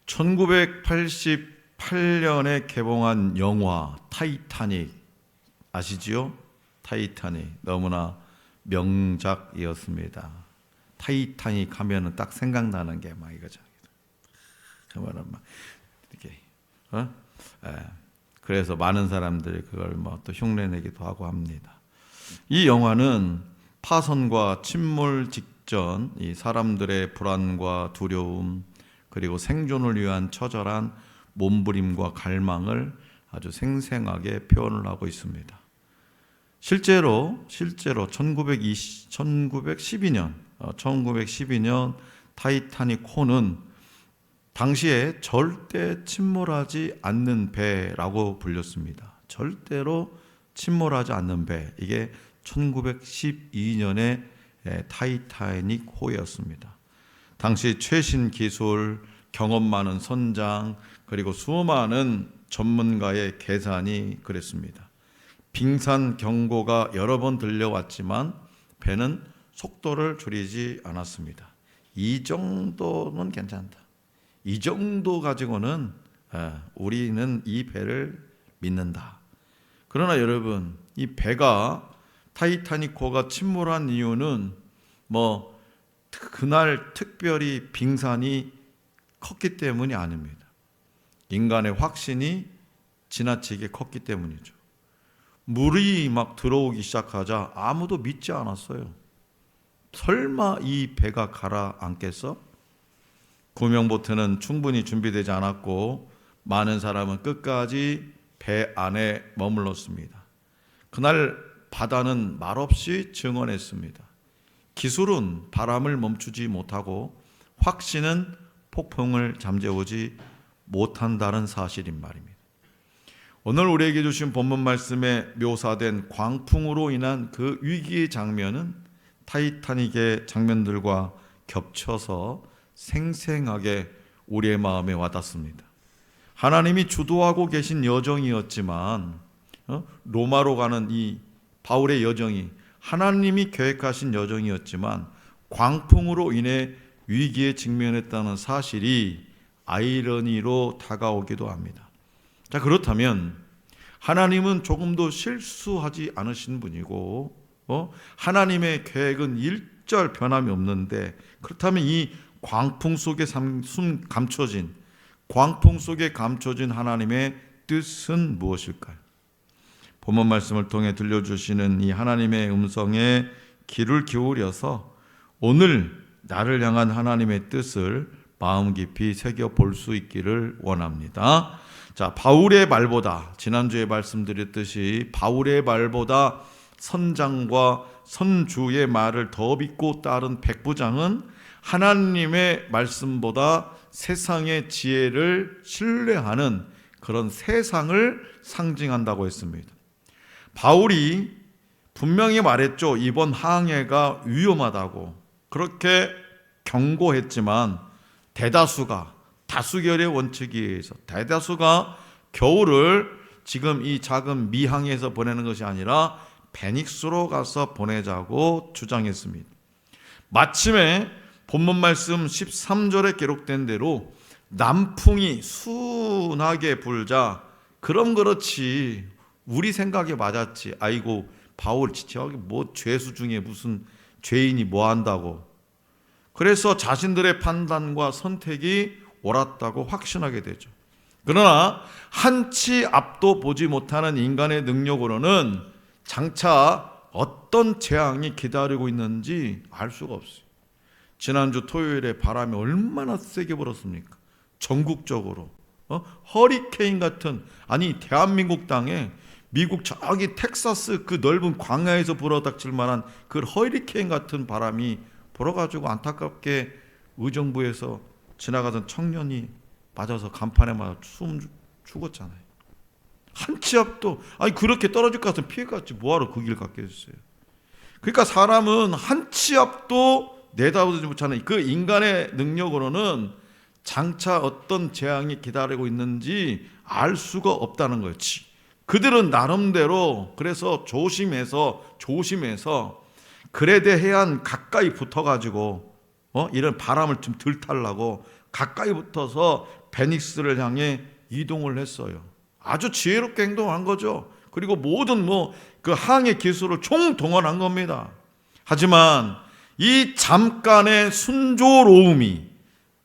1988년에 개봉한 영화 타이타닉 아시지요? 타이타닉 너무나 명작이었습니다. 타이타닉 하면은 딱 생각나는 게 막 이거죠. 그러면 막 이렇게 그래서 많은 사람들이 그걸 뭐 또 흉내내기도 하고 합니다. 이 영화는 파선과 침몰 직전 이 사람들의 불안과 두려움 그리고 생존을 위한 처절한 몸부림과 갈망을 아주 생생하게 표현을 하고 있습니다. 실제로 1912년 타이타닉호는 당시에 절대 침몰하지 않는 배라고 불렸습니다. 절대로 침몰하지 않는 배. 이게 1912년의 타이타닉호였습니다. 당시 최신 기술, 경험 많은 선장, 그리고 수많은 전문가의 계산이 그랬습니다. 빙산 경고가 여러 번 들려왔지만 배는 속도를 줄이지 않았습니다. 이 정도는 괜찮다. 이 정도 가지고는 우리는 이 배를 믿는다. 그러나 여러분, 이 배가 타이타닉호가 침몰한 이유는 뭐 그날 특별히 빙산이 컸기 때문이 아닙니다. 인간의 확신이 지나치게 컸기 때문이죠. 물이 막 들어오기 시작하자 아무도 믿지 않았어요. 설마 이 배가 가라앉겠어? 구명보트는 충분히 준비되지 않았고 많은 사람은 끝까지 배 안에 머물렀습니다. 그날 바다는 말없이 증언했습니다. 기술은 바람을 멈추지 못하고 확신은 폭풍을 잠재우지 못한다는 사실인 말입니다. 오늘 우리에게 주신 본문 말씀에 묘사된 광풍으로 인한 그 위기의 장면은 타이타닉의 장면들과 겹쳐서 생생하게 우리의 마음에 와닿습니다. 하나님이 주도하고 계신 여정이었지만 로마로 가는 이 바울의 여정이 하나님이 계획하신 여정이었지만 광풍으로 인해 위기에 직면했다는 사실이 아이러니로 다가오기도 합니다. 자, 그렇다면 하나님은 조금도 실수하지 않으신 분이고 하나님의 계획은 일절 변함이 없는데 그렇다면 이 광풍 속에 감춰진 하나님의 뜻은 무엇일까요? 본문 말씀을 통해 들려주시는 이 하나님의 음성에 귀를 기울여서 오늘 나를 향한 하나님의 뜻을 마음 깊이 새겨볼 수 있기를 원합니다. 자, 바울의 말보다 지난주에 말씀드렸듯이 바울의 말보다 선장과 선주의 말을 더 믿고 따른 백부장은 하나님의 말씀보다 세상의 지혜를 신뢰하는 그런 세상을 상징한다고 했습니다. 바울이 분명히 말했죠. 이번 항해가 위험하다고 그렇게 경고했지만 다수결의 원칙에 의해서 대다수가 겨울을 지금 이 작은 미항에서 보내는 것이 아니라 베닉스로 가서 보내자고 주장했습니다. 마침에 본문 말씀 13절에 기록된 대로 남풍이 순하게 불자 그럼 그렇지 우리 생각에 맞았지. 아이고 바울 저기 뭐 죄수 중에 무슨 죄인이 뭐 한다고. 그래서 자신들의 판단과 선택이 옳았다고 확신하게 되죠. 그러나 한치 앞도 보지 못하는 인간의 능력으로는 장차 어떤 재앙이 기다리고 있는지 알 수가 없어요. 지난주 토요일에 바람이 얼마나 세게 불었습니까? 전국적으로 허리케인 같은 아니 대한민국 땅에 미국 저기 텍사스 그 넓은 광야에서 불어닥칠 만한 그 허리케인 같은 바람이 불어가지고 안타깝게 의정부에서 지나가던 청년이 맞아서 간판에 맞아 죽었잖아요. 한치 앞도 아니 그렇게 떨어질 것 같으면 피해갔지 뭐하러 그 길 갔게 했어요. 그러니까 사람은 한치 앞도 내다보지 못하는 그 인간의 능력으로는 장차 어떤 재앙이 기다리고 있는지 알 수가 없다는 거지. 그들은 나름대로 그래서 조심해서 그레데 해안 가까이 붙어가지고 이런 바람을 좀 덜 타려고 가까이 붙어서 베닉스를 향해 이동을 했어요. 아주 지혜롭게 행동한 거죠. 그리고 모든 그 항해 기술을 총동원한 겁니다. 하지만 이 잠깐의 순조로움이,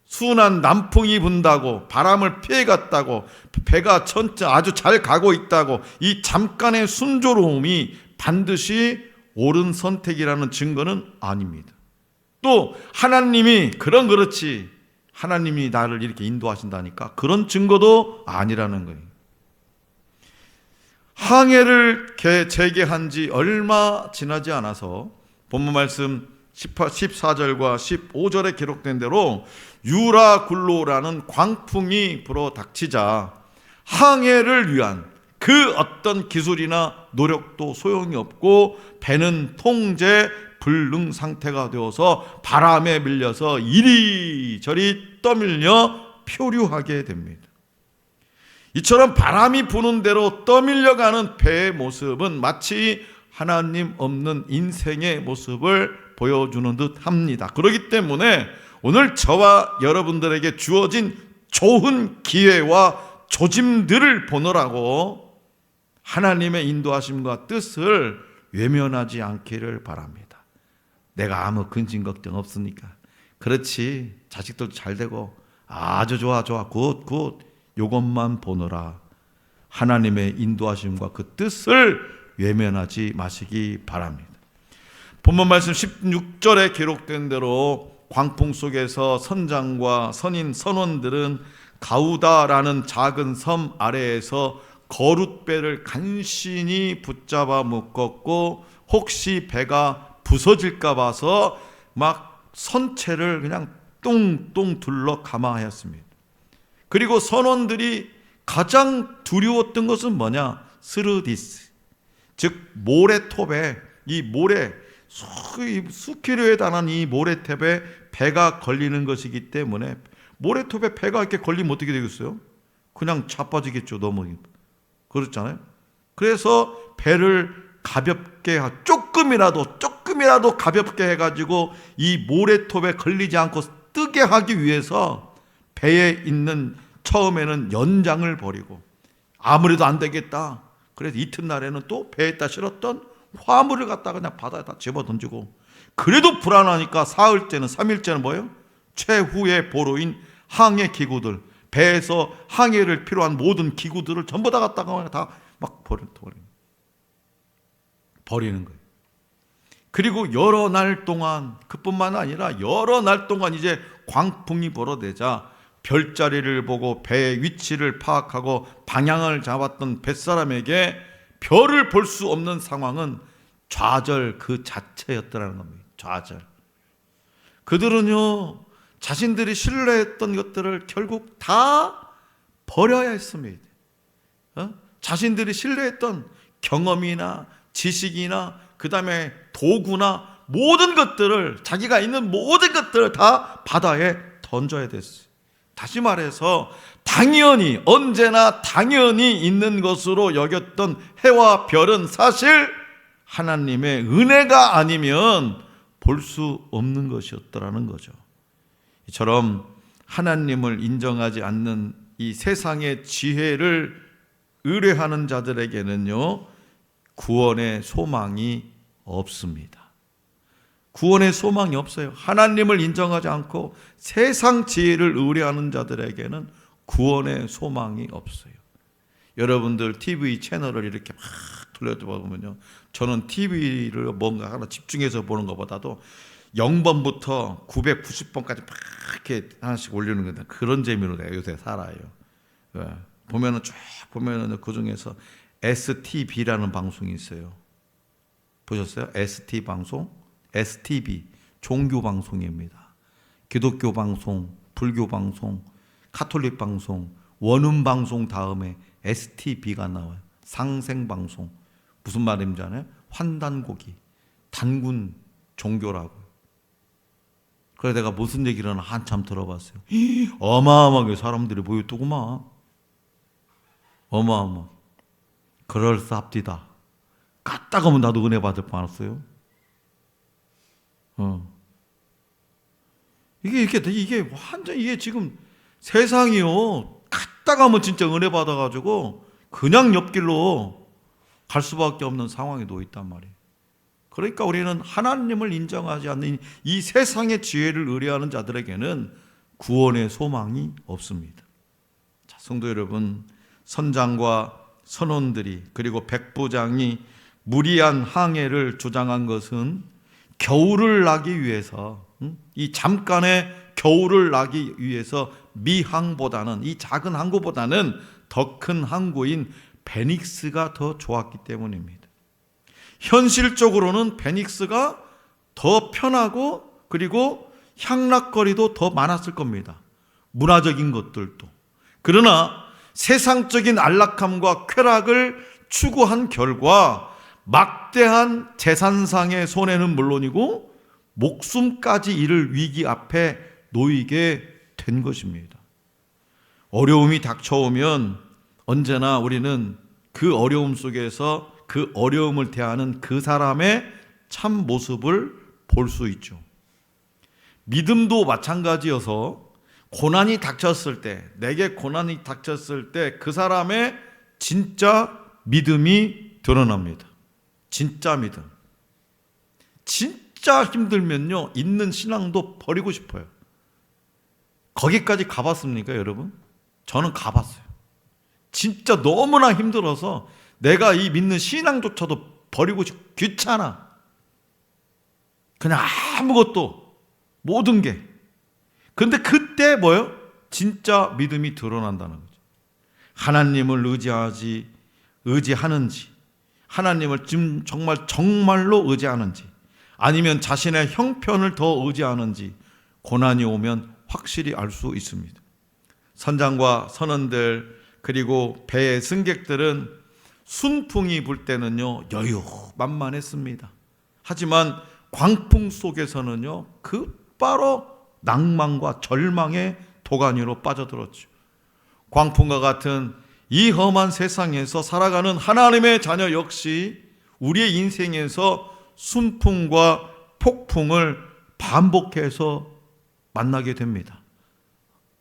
순한 남풍이 분다고 바람을 피해갔다고 배가 아주 잘 가고 있다고, 이 잠깐의 순조로움이 반드시 옳은 선택이라는 증거는 아닙니다. 또 하나님이 그렇지, 하나님이 나를 이렇게 인도하신다니까, 그런 증거도 아니라는 거예요. 항해를 재개한 지 얼마 지나지 않아서 본문 말씀 14절과 15절에 기록된 대로 유라굴로라는 광풍이 불어 닥치자 항해를 위한 그 어떤 기술이나 노력도 소용이 없고 배는 통제 불능 상태가 되어서 바람에 밀려서 이리저리 떠밀려 표류하게 됩니다. 이처럼 바람이 부는 대로 떠밀려가는 배의 모습은 마치 하나님 없는 인생의 모습을 보여주는 듯 합니다. 그렇기 때문에 오늘 저와 여러분들에게 주어진 좋은 기회와 조짐들을 보느라고 하나님의 인도하심과 뜻을 외면하지 않기를 바랍니다. 내가 아무 근심 걱정 없으니까, 그렇지, 자식들도 잘 되고 아주 좋아 굿 요것만 보느라 하나님의 인도하심과 그 뜻을 외면하지 마시기 바랍니다. 본문 말씀 16절에 기록된 대로 광풍 속에서 선장과 선원들은 가우다라는 작은 섬 아래에서 거룻배를 간신히 붙잡아 묶었고, 혹시 배가 부서질까 봐서 막 선체를 그냥 뚱뚱 둘러 감아하였습니다. 그리고 선원들이 가장 두려웠던 것은 뭐냐? 스르디스, 즉 모래톱에, 이 모래 수킬로에 달한 이 모래톱에 배가 걸리는 것이기 때문에, 모래톱에 배가 이렇게 걸리면 어떻게 되겠어요? 그냥 자빠지겠죠. 너무 그렇잖아요. 그래서 배를 가볍게, 조금이라도 가볍게 해가지고 이 모래톱에 걸리지 않고 뜨게 하기 위해서 배에 있는, 처음에는 연장을 버리고, 아무래도 안 되겠다, 그래서 이튿날에는 또 배에다 실었던 화물을 갖다가 그냥 바다에다 집어 던지고, 그래도 불안하니까 사흘째는 3일째는 뭐예요? 최후의 보루인 항해 기구들, 배에서 항해를 필요한 모든 기구들을 전부 다 갖다가 다 막 버리는 거예요. 그리고 여러 날 동안, 그뿐만 아니라 여러 날 동안 이제 광풍이 불어대자 별자리를 보고 배의 위치를 파악하고 방향을 잡았던 뱃사람에게 별을 볼 수 없는 상황은 좌절 그 자체였더라는 겁니다. 좌절. 그들은요, 자신들이 신뢰했던 것들을 결국 다 버려야 했습니다. 자신들이 신뢰했던 경험이나 지식이나 그 다음에 도구나 모든 것들을, 자기가 있는 모든 것들을 다 바다에 던져야 됐어요. 다시 말해서 당연히, 언제나 당연히 있는 것으로 여겼던 해와 별은 사실 하나님의 은혜가 아니면 볼 수 없는 것이었더라는 거죠. 이처럼 하나님을 인정하지 않는 이 세상의 지혜를 의뢰하는 자들에게는요, 구원의 소망이 없습니다. 구원의 소망이 없어요. 하나님을 인정하지 않고 세상 지혜를 의뢰하는 자들에게는 구원의 소망이 없어요. 여러분들 TV 채널을 이렇게 막 돌려보면요, 저는 TV를 뭔가 하나 집중해서 보는 것보다도 0번부터 990번까지 막 이렇게 하나씩 올리는 건데, 그런 재미로 내가 요새 살아요. 보면은 쭉 보면은 그 중에서 STB라는 방송이 있어요. 보셨어요? ST 방송? STB 종교 방송입니다. 기독교 방송, 불교 방송, 카톨릭 방송, 원음 방송 다음에 STB가 나와요. 상생 방송. 무슨 말인지 아나요? 환단고기, 단군 종교라고. 그래서 내가 무슨 얘기를 하나 한참 들어봤어요. 어마어마하게 사람들이 모였더구만. 어마어마. 그럴싸합디다. 까딱하면 나도 은혜 받을 뻔했어요. 이게 완전, 이게 지금 세상이요, 갔다가 뭐 진짜 은혜 받아가지고 그냥 옆길로 갈 수밖에 없는 상황에 놓여 있단 말이에요. 그러니까 우리는 하나님을 인정하지 않는 이 세상의 지혜를 의뢰하는 자들에게는 구원의 소망이 없습니다. 자, 성도 여러분, 선장과 선원들이 그리고 백부장이 무리한 항해를 주장한 것은 겨울을 나기 위해서, 이 잠깐의 겨울을 나기 위해서 미항보다는, 이 작은 항구보다는 더 큰 항구인 베닉스가 더 좋았기 때문입니다. 현실적으로는 베닉스가 더 편하고 그리고 향락거리도 더 많았을 겁니다. 문화적인 것들도. 그러나 세상적인 안락함과 쾌락을 추구한 결과 막대한 재산상의 손해는 물론이고 목숨까지 이를 위기 앞에 놓이게 된 것입니다. 어려움이 닥쳐오면 언제나 우리는 그 어려움 속에서 그 어려움을 대하는 그 사람의 참 모습을 볼 수 있죠. 믿음도 마찬가지여서 고난이 닥쳤을 때, 내게 고난이 닥쳤을 때 그 사람의 진짜 믿음이 드러납니다. 진짜 믿음. 진짜 힘들면요, 있는 신앙도 버리고 싶어요. 거기까지 가봤습니까, 여러분? 저는 가봤어요. 진짜 너무나 힘들어서 내가 이 믿는 신앙조차도 버리고 싶고 귀찮아. 그냥 아무것도, 모든 게. 근데 그때 뭐예요? 진짜 믿음이 드러난다는 거죠. 하나님을 의지하는지, 하나님을 지금 정말로 의지하는지, 아니면 자신의 형편을 더 의지하는지 고난이 오면 확실히 알 수 있습니다. 선장과 선원들 그리고 배의 승객들은 순풍이 불 때는요 여유만만했습니다. 하지만 광풍 속에서는요 곧바로 낭만과 절망의 도가니로 빠져들었죠. 광풍과 같은 이 험한 세상에서 살아가는 하나님의 자녀 역시 우리의 인생에서 순풍과 폭풍을 반복해서 만나게 됩니다.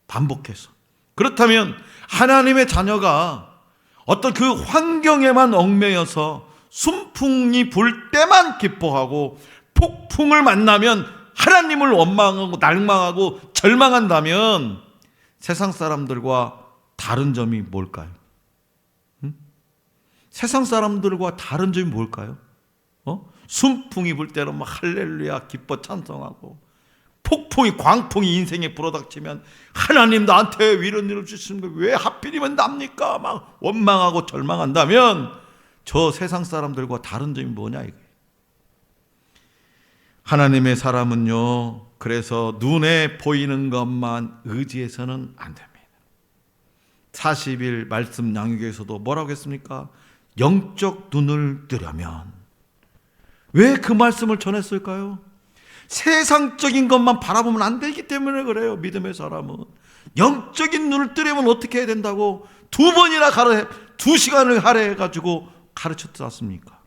반복해서. 그렇다면 하나님의 자녀가 어떤 그 환경에만 얽매여서 순풍이 불 때만 기뻐하고 폭풍을 만나면 하나님을 원망하고 낭망하고 절망한다면 세상 사람들과 다른 점이 뭘까요? 세상 사람들과 다른 점이 뭘까요? 순풍이 불 때는 막 할렐루야 기뻐 찬송하고, 폭풍이 광풍이 인생에 불어닥치면 하나님 나한테 왜 이런 일을 주시는 거예요? 왜 하필이면 납니까? 막 원망하고 절망한다면 저 세상 사람들과 다른 점이 뭐냐 이게. 하나님의 사람은요, 그래서 눈에 보이는 것만 의지해서는 안 됩니다. 40일 말씀 양육에서도 뭐라고 했습니까? 영적 눈을 뜨려면. 왜 그 말씀을 전했을까요? 세상적인 것만 바라보면 안 되기 때문에 그래요. 믿음의 사람은 영적인 눈을 뜨려면 어떻게 해야 된다고 2번이나 2시간을 할애해가지고 가르쳤지 않습니까?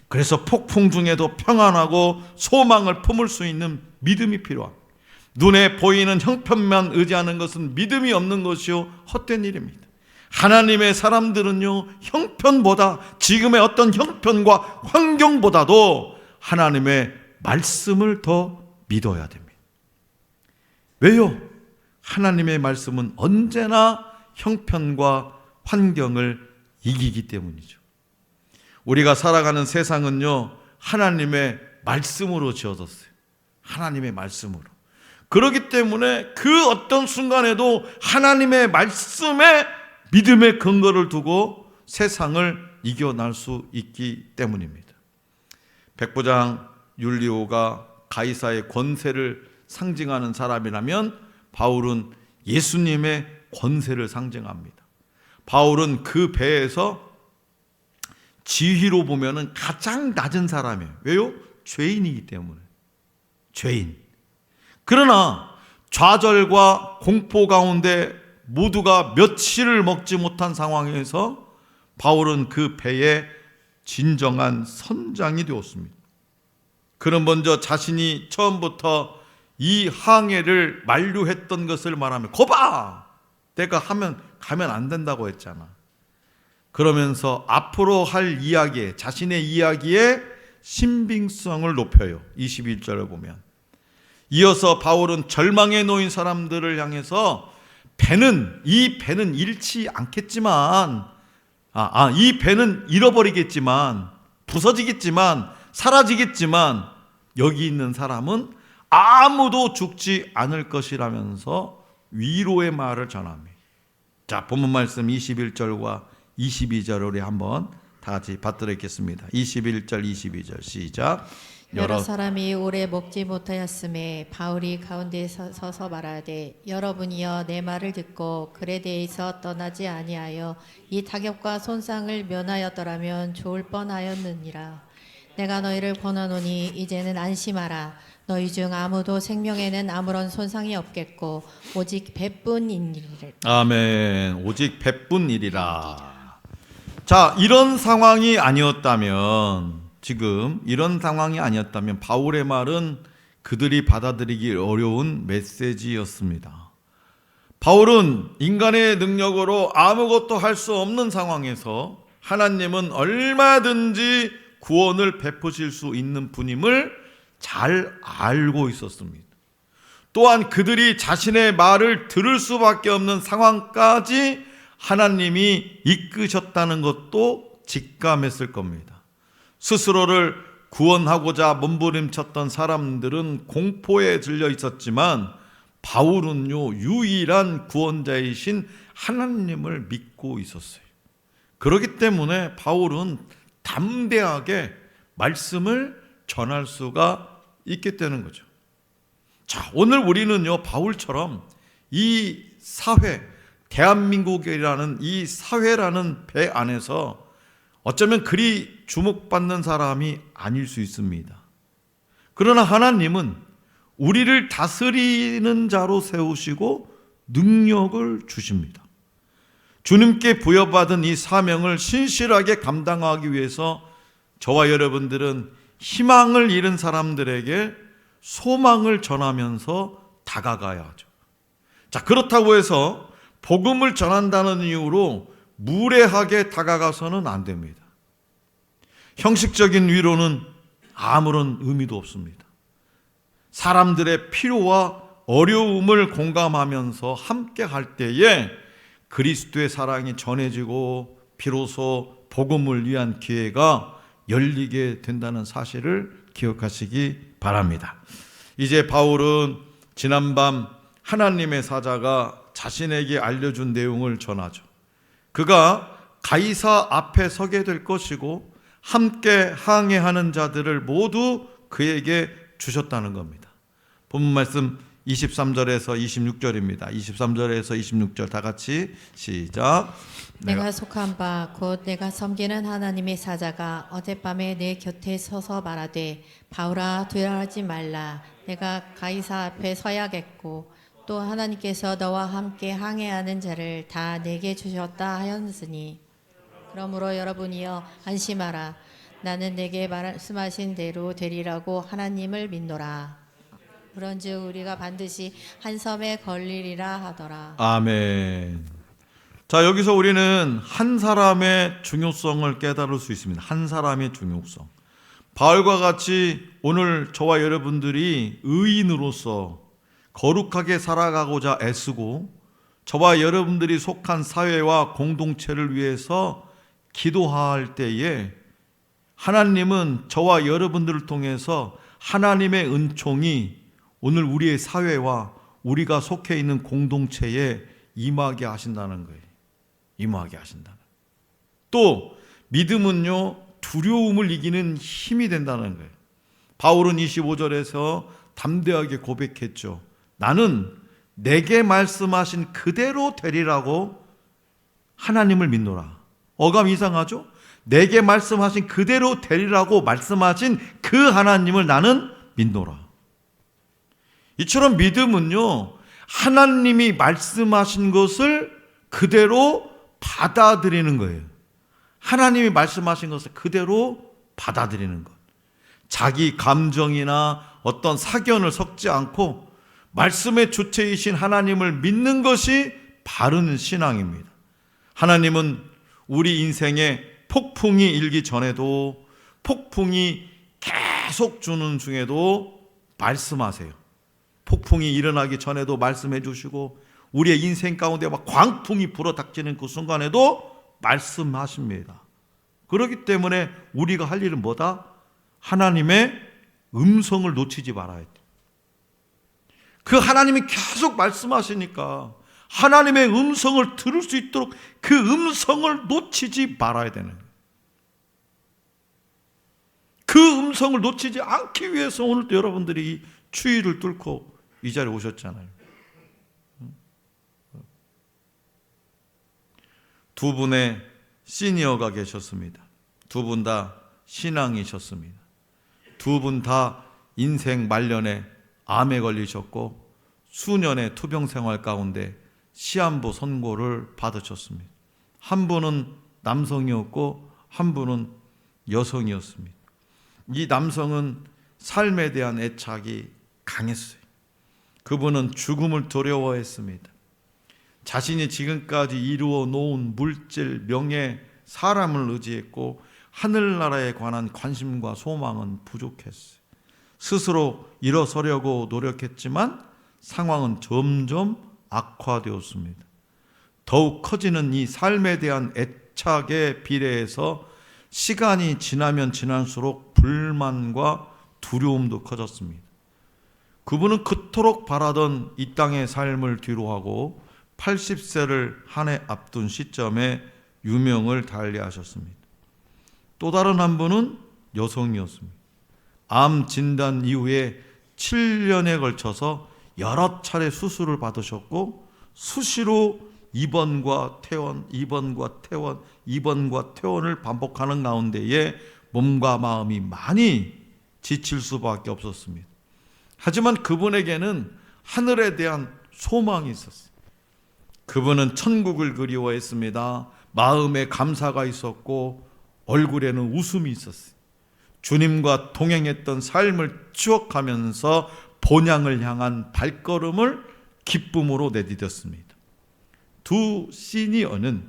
그래서 폭풍 중에도 평안하고 소망을 품을 수 있는 믿음이 필요합니다. 눈에 보이는 형편만 의지하는 것은 믿음이 없는 것이요 헛된 일입니다. 하나님의 사람들은요 형편보다, 지금의 어떤 형편과 환경보다도 하나님의 말씀을 더 믿어야 됩니다. 왜요? 하나님의 말씀은 언제나 형편과 환경을 이기기 때문이죠. 우리가 살아가는 세상은요 하나님의 말씀으로 지어졌어요. 하나님의 말씀으로. 그렇기 때문에 그 어떤 순간에도 하나님의 말씀에 믿음의 근거를 두고 세상을 이겨낼 수 있기 때문입니다. 백부장 율리오가 가이사의 권세를 상징하는 사람이라면 바울은 예수님의 권세를 상징합니다. 바울은 그 배에서 지위로 보면은 가장 낮은 사람이에요. 왜요? 죄인이기 때문에. 죄인. 그러나 좌절과 공포 가운데 모두가 며칠을 먹지 못한 상황에서 바울은 그 배의 진정한 선장이 되었습니다. 그는 먼저 자신이 처음부터 이 항해를 만류했던 것을 말하면 거봐! 내가 가면 안 된다고 했잖아. 그러면서 앞으로 할 이야기에, 자신의 이야기에 신빙성을 높여요. 21절을 보면. 이어서 바울은 절망에 놓인 사람들을 향해서 이 배는 잃지 않겠지만, 이 배는 잃어버리겠지만, 부서지겠지만, 사라지겠지만, 여기 있는 사람은 아무도 죽지 않을 것이라면서 위로의 말을 전합니다. 자, 본문 말씀 21절과 22절 우리 한번 다 같이 받들어 읽겠습니다. 21절 22절 시작. 여러 사람이 오래 먹지 못하였음에 바울이 가운데 서서 말하되 여러분이여 내 말을 듣고 글에 대해서 떠나지 아니하여 이 타격과 손상을 면하였더라면 좋을 뻔하였느니라. 내가 너희를 권하노니 이제는 안심하라. 너희 중 아무도 생명에는 아무런 손상이 없겠고 오직 배뿐이니라. 아멘. 오직 배뿐이리라. 자, 이런 상황이 아니었다면, 바울의 말은 그들이 받아들이기 어려운 메시지였습니다. 바울은 인간의 능력으로 아무것도 할 수 없는 상황에서 하나님은 얼마든지 구원을 베푸실 수 있는 분임을 잘 알고 있었습니다. 또한 그들이 자신의 말을 들을 수밖에 없는 상황까지 하나님이 이끄셨다는 것도 직감했을 겁니다. 스스로를 구원하고자 몸부림쳤던 사람들은 공포에 들려 있었지만 바울은요, 유일한 구원자이신 하나님을 믿고 있었어요. 그렇기 때문에 바울은 담대하게 말씀을 전할 수가 있게 되는 거죠. 자, 오늘 우리는요, 바울처럼 이 사회, 대한민국이라는 이 사회라는 배 안에서 어쩌면 그리 주목받는 사람이 아닐 수 있습니다. 그러나 하나님은 우리를 다스리는 자로 세우시고 능력을 주십니다. 주님께 부여받은 이 사명을 신실하게 감당하기 위해서 저와 여러분들은 희망을 잃은 사람들에게 소망을 전하면서 다가가야 하죠. 자, 그렇다고 해서 복음을 전한다는 이유로 무례하게 다가가서는 안 됩니다. 형식적인 위로는 아무런 의미도 없습니다. 사람들의 필요와 어려움을 공감하면서 함께 할 때에 그리스도의 사랑이 전해지고 비로소 복음을 위한 기회가 열리게 된다는 사실을 기억하시기 바랍니다. 이제 바울은 지난밤 하나님의 사자가 자신에게 알려준 내용을 전하죠. 그가 가이사 앞에 서게 될 것이고 함께 항해하는 자들을 모두 그에게 주셨다는 겁니다. 본문 말씀 23절에서 26절입니다. 23절에서 26절 다 같이 시작. 내가 속한 바 곧 내가 섬기는 하나님의 사자가 어젯밤에 내 곁에 서서 말하되 바울아 두려워하지 말라. 내가 가이사 앞에 서야겠고 또 하나님께서 너와 함께 항해하는 자를 다 내게 주셨다 하였으니 그러므로 여러분이여 안심하라. 나는 내게 말씀하신 대로 되리라고 하나님을 믿노라. 그런즉 우리가 반드시 한 섬에 걸리리라 하더라. 아멘. 자, 여기서 우리는 한 사람의 중요성을 깨달을 수 있습니다. 한 사람의 중요성. 바울과 같이 오늘 저와 여러분들이 의인으로서 거룩하게 살아가고자 애쓰고 저와 여러분들이 속한 사회와 공동체를 위해서 기도할 때에 하나님은 저와 여러분들을 통해서 하나님의 은총이 오늘 우리의 사회와 우리가 속해 있는 공동체에 임하게 하신다는 거예요. 임하게 하신다는. 또 믿음은요, 두려움을 이기는 힘이 된다는 거예요. 바울은 25절에서 담대하게 고백했죠. 나는 내게 말씀하신 그대로 되리라고 하나님을 믿노라. 어감 이상하죠? 내게 말씀하신 그대로 되리라고 말씀하신 그 하나님을 나는 믿노라. 이처럼 믿음은요, 하나님이 말씀하신 것을 그대로 받아들이는 거예요. 하나님이 말씀하신 것을 그대로 받아들이는 것. 자기 감정이나 어떤 사견을 섞지 않고 말씀의 주체이신 하나님을 믿는 것이 바른 신앙입니다. 하나님은 우리 인생에 폭풍이 일기 전에도, 폭풍이 계속 주는 중에도 말씀하세요. 폭풍이 일어나기 전에도 말씀해 주시고, 우리의 인생 가운데 막 광풍이 불어닥치는 그 순간에도 말씀하십니다. 그렇기 때문에 우리가 할 일은 뭐다? 하나님의 음성을 놓치지 말아야 돼. 그 하나님이 계속 말씀하시니까 하나님의 음성을 들을 수 있도록 그 음성을 놓치지 말아야 되는 거예요. 그 음성을 놓치지 않기 위해서 오늘도 여러분들이 이 추위를 뚫고 이 자리에 오셨잖아요. 두 분의 시니어가 계셨습니다. 두 분 다 신앙이셨습니다. 두 분 다 인생 말년에 암에 걸리셨고 수년의 투병 생활 가운데 시한부 선고를 받으셨습니다. 한 분은 남성이었고 한 분은 여성이었습니다. 이 남성은 삶에 대한 애착이 강했어요. 그분은 죽음을 두려워했습니다. 자신이 지금까지 이루어 놓은 물질, 명예, 사람을 의지했고 하늘나라에 관한 관심과 소망은 부족했어요. 스스로 일어서려고 노력했지만 상황은 점점 악화되었습니다. 더욱 커지는 이 삶에 대한 애착에 비례해서 시간이 지나면 지날수록 불만과 두려움도 커졌습니다. 그분은 그토록 바라던 이 땅의 삶을 뒤로하고 80세를 한 해 앞둔 시점에 유명을 달리하셨습니다. 또 다른 한 분은 여성이었습니다. 암 진단 이후에 7년에 걸쳐서 여러 차례 수술을 받으셨고 수시로 입원과 퇴원, 입원과 퇴원, 입원과 퇴원을 반복하는 가운데에 몸과 마음이 많이 지칠 수밖에 없었습니다. 하지만 그분에게는 하늘에 대한 소망이 있었어요. 그분은 천국을 그리워했습니다. 마음에 감사가 있었고 얼굴에는 웃음이 있었어요. 주님과 동행했던 삶을 추억하면서 본향을 향한 발걸음을 기쁨으로 내디뎠습니다. 두 시니어는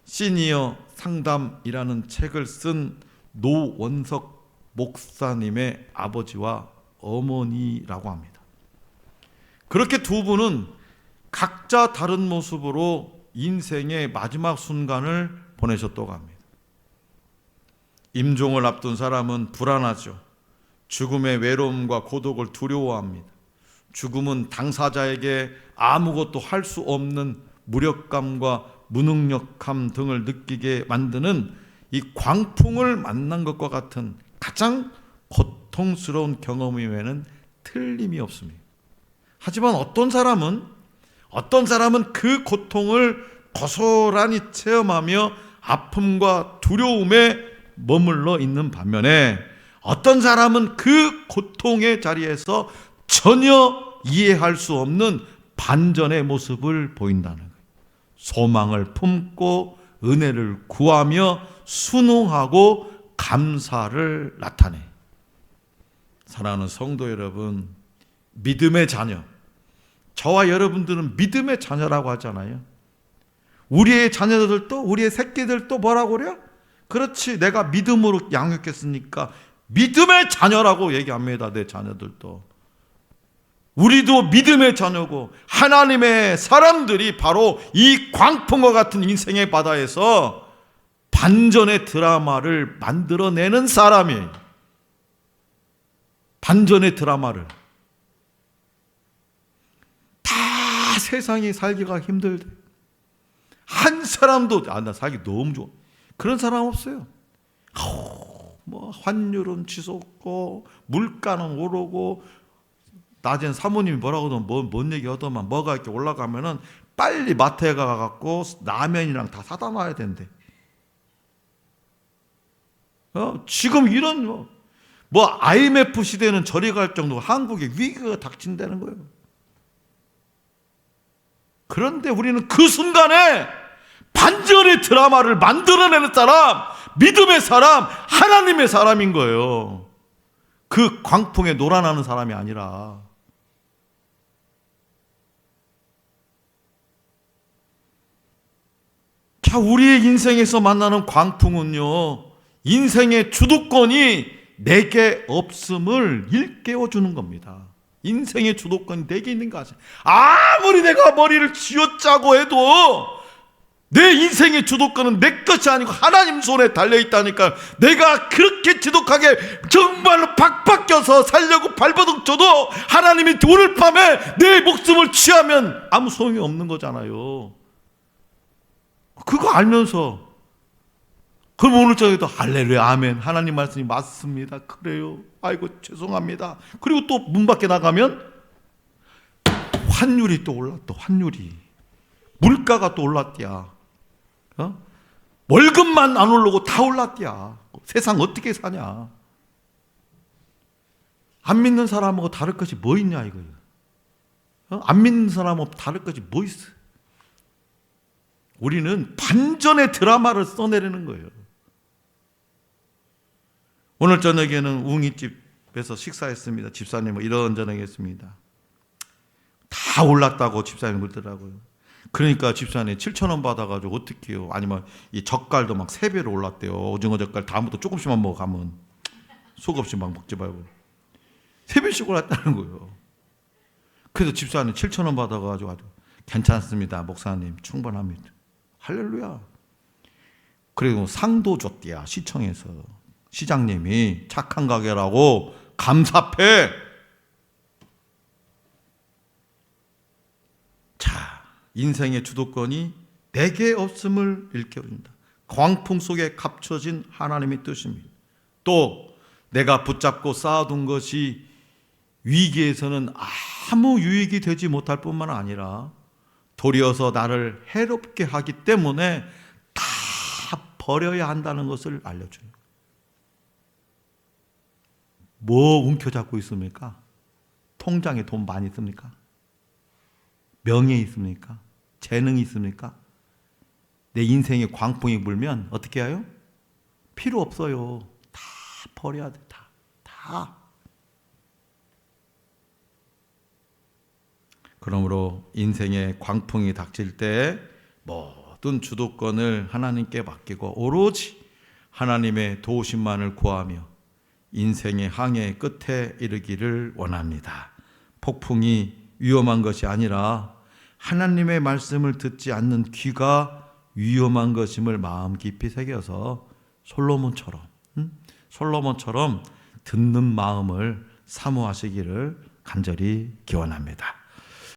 시니어 상담이라는 책을 쓴 노원석 목사님의 아버지와 어머니라고 합니다. 그렇게 두 분은 각자 다른 모습으로 인생의 마지막 순간을 보내셨다고 합니다. 임종을 앞둔 사람은 불안하죠. 죽음의 외로움과 고독을 두려워합니다. 죽음은 당사자에게 아무것도 할 수 없는 무력감과 무능력함 등을 느끼게 만드는 이 광풍을 만난 것과 같은 가장 고통스러운 경험임에는 틀림이 없습니다. 하지만 어떤 사람은 그 고통을 고스란히 체험하며 아픔과 두려움에 머물러 있는 반면에 어떤 사람은 그 고통의 자리에서 전혀 이해할 수 없는 반전의 모습을 보인다는 거예요. 소망을 품고 은혜를 구하며 순응하고 감사를 나타내. 사랑하는 성도 여러분, 믿음의 자녀, 저와 여러분들은 믿음의 자녀라고 하잖아요. 우리의 자녀들도, 우리의 새끼들도 뭐라고 그래요? 그렇지, 내가 믿음으로 양육했으니까 믿음의 자녀라고 얘기합니다. 내 자녀들도. 우리도 믿음의 자녀고 하나님의 사람들이 바로 이 광풍과 같은 인생의 바다에서 반전의 드라마를 만들어내는 사람이에요. 반전의 드라마를. 다 세상이 살기가 힘들대. 한 사람도 나 살기 너무 좋아. 그런 사람 없어요. 뭐 환율은 치솟고 물가는 오르고 낮엔 사모님이 뭐라고 하든 뭔 얘기 하더만 뭐가 이렇게 올라가면은 빨리 마트에 가갖고 라면이랑 다 사다 놔야 된대. 지금 이런 뭐 IMF 시대는 저리 갈 정도로 한국에 위기가 닥친다는 거예요. 그런데 우리는 그 순간에 반전의 드라마를 만들어내는 사람, 믿음의 사람, 하나님의 사람인 거예요. 그 광풍에 놀아나는 사람이 아니라. 자, 우리의 인생에서 만나는 광풍은요, 인생의 주도권이 내게 없음을 일깨워주는 겁니다. 인생의 주도권이 내게 있는 거 아세요? 아무리 내가 머리를 쥐어짜고 해도 내 인생의 주도권은 내 것이 아니고 하나님 손에 달려있다니까. 내가 그렇게 지독하게 정말로 박박 껴서 살려고 발버둥 쳐도 하나님이 오늘 밤에 내 목숨을 취하면 아무 소용이 없는 거잖아요. 그거 알면서, 그럼 오늘 저녁에도 할렐루야 아멘, 하나님 말씀이 맞습니다, 그래요, 아이고 죄송합니다. 그리고 또 문 밖에 나가면 환율이 또 올랐다. 환율이, 물가가 또 올랐디야. 월급만 안 오르고 다 올랐디야. 세상 어떻게 사냐. 안 믿는 사람하고 다를 것이 뭐 있냐 이거예요. 안 믿는 사람하고 다를 것이 뭐 있어. 우리는 반전의 드라마를 써내리는 거예요. 오늘 저녁에는 웅이집에서 식사했습니다. 집사님은 이런 저녁했습니다. 다 올랐다고 집사님 그러더라고요. 그러니까 집사님 7,000원 받아가지고 어떻게 해요. 아니면 이 젓갈도 막 3배로 올랐대요. 오징어 젓갈 다음부터 조금씩만 먹어가면 속 없이 막 먹지 말고 3배씩 올랐다는 거예요. 그래서 집사님 7,000원 받아가지고 아주 괜찮습니다, 목사님 충분합니다, 할렐루야. 그리고 상도 줬대야. 시청에서 시장님이 착한 가게라고 감사패. 자, 인생의 주도권이 내게 없음을 일깨워준다. 광풍 속에 감춰진 하나님의 뜻입니다. 또 내가 붙잡고 쌓아둔 것이 위기에서는 아무 유익이 되지 못할 뿐만 아니라 도리어서 나를 해롭게 하기 때문에 다 버려야 한다는 것을 알려줘요. 뭐 움켜잡고 있습니까? 통장에 돈 많이 있습니까? 명예 있습니까? 재능이 있습니까? 내 인생에 광풍이 불면 어떻게 해요? 필요 없어요. 다 버려야 돼. 다. 그러므로 인생에 광풍이 닥칠 때 모든 주도권을 하나님께 맡기고 오로지 하나님의 도우심만을 구하며 인생의 항해 끝에 이르기를 원합니다. 폭풍이 위험한 것이 아니라 하나님의 말씀을 듣지 않는 귀가 위험한 것임을 마음 깊이 새겨서 솔로몬처럼 듣는 마음을 사모하시기를 간절히 기원합니다.